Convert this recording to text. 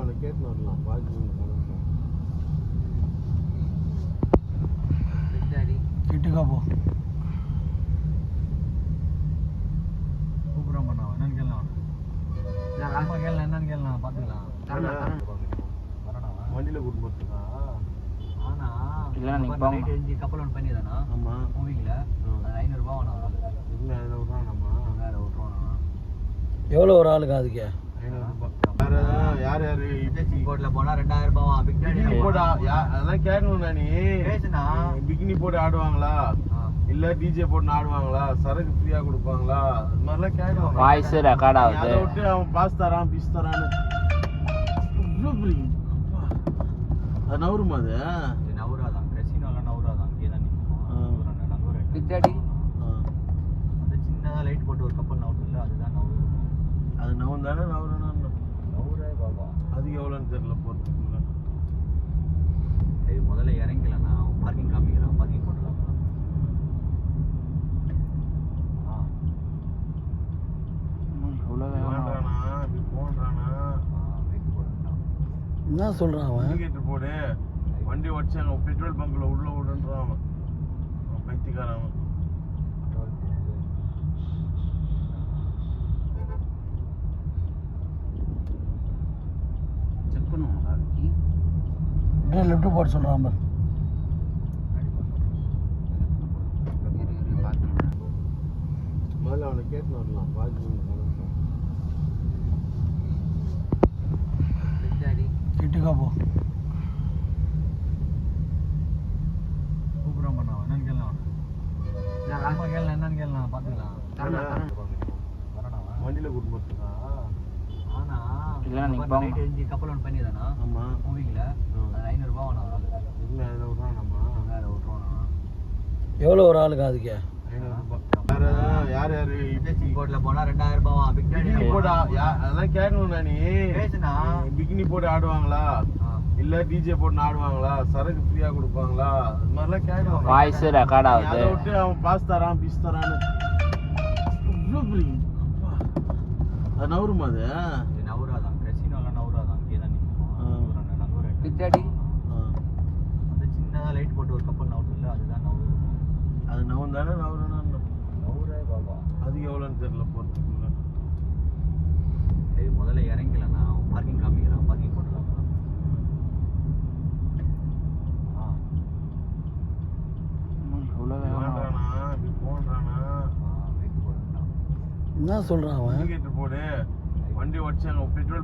அவனை கேட்டுன்னு வரலாம். கிட்டுக்கா போ. கூப்பிட்றான் பண்ணா என்னன்னு கேட்கலாம். கேட்கலாம் என்னன்னு கேட்கலாம் பார்த்துக்கலாம். வண்டியில் கூட்டு போகிறதுக்கா? ஆனா இல்லை கப்பல் ஒன்று பண்ணிதானா? ஆமாம் மூவிங்கில் அது 500 ரூபா வேணும் ஒரு ஆளுக்கு. இல்லை அதில் விட்றானாம்மா. வேறு விட்ருவானா? எவ்வளோ ஒரு ஆளுக்கு அதுக்கு? 500 ரூபா. யார் யார் பிக்னி போட்டில் போனால் 2000 ரூபாவா? பிகினி போட அதெல்லாம் கேட்கணும்ண்ணா. நீ பேசுனா பிகினி போட்டு ஆடுவாங்களா இல்ல டிஜே போட்டு ஆடுவாங்களா, சரக்கு ஃப்ரீயா கொடுப்பாங்களா, அது மாதிரிலாம் கேட்கணும். வாய்ஸ் ரெக்கார்ட் ஆகுது. அதை விட்டு அவன் பாஸ் தரான் பீஸ் தரான்னு அது நவருமா? அது நவராதான் கசினோலாம் நவராதான் இங்கே தான் பிக்டாடி அந்த சின்னதாக லைட் போட்டு ஒரு கப்பல் நவுறு இல்லை அதுதான் நவரு. அது நவன் தானே நவரணும். நவரே பாபா அது எவ்வளோன்னு தெரியல போகிறதுக்குள்ள. முதல்ல இறங்கலண்ணா பார்க்கிங் காமிக்கிறான். பார்க்கிங் போட்டுலாம் என்ன சொல்றான் அவன்? இண்டிகேட்டர் போடு, வண்டி வச்சு அங்கே பெட்ரோல் பங்க்ல உள்ள விடுன்றான் அவன். பைத்தியக்காரன் அவன். செக் பண்ணுவோம். லெஃப்ட் போட சொல்றான் பாரு. முதல்ல அவனை கேட்டுன்னு வரலாம். கிட்டுக்கா போ. கூப்பிட்றான் பண்ணா என்னன்னு கேட்கலாம். கேட்கலாம் என்னன்னு கேட்கலாம் பார்த்துக்கலாம். வண்டியில் கூட்டு போகிறதுக்கா? ஆனா இல்லை கப்பல் ஒன்று பண்ணிதானா? ஆமாம் மூவிங்கில் அது 500 ரூபா வேணும் ஒரு ஆளுக்கு. இல்லை அதில் விட்றானாம்மா. வேறு விட்ருவானா? எவ்வளோ ஒரு ஆளுக்கு அதுக்கு? 500 ரூபா. யார் யார் பிக்னி போட்டில் போனால் 2000 ரூபாவா? பிகினி போட அதெல்லாம் கேட்கணும்ண்ணா. நீ பேசுனா பிகினி போட்டு ஆடுவாங்களா இல்ல டிஜே போட்டு ஆடுவாங்களா, சரக்கு ஃப்ரீயா கொடுப்பாங்களா, அது மாதிரிலாம் கேட்கணும். வாய்ஸ் ரெக்கார்ட் ஆகுது. அதை விட்டு அவன் பாஸ் தரான் பீஸ் தரான்னு அது நவருமா? அது நவராதான் கசினோலாம் நவராதான் இங்கே தான் பிக்டாடி அந்த சின்னதாக லைட் போட்டு ஒரு கப்பல் நவுறு இல்லை அதுதான் நவரு. அது நவன் தானே நவரணும். நவரே பாபா அது எவ்வளோன்னு தெரியல போகிறதுக்குள்ள. முதல்ல இறங்கலண்ணா பார்க்கிங் காமிக்கிறான். பார்க்கிங் போட்டுலாம் என்ன சொல்றான் அவன்? இண்டிகேட்டர் போடு, வண்டி வச்சு அங்கே பெட்ரோல்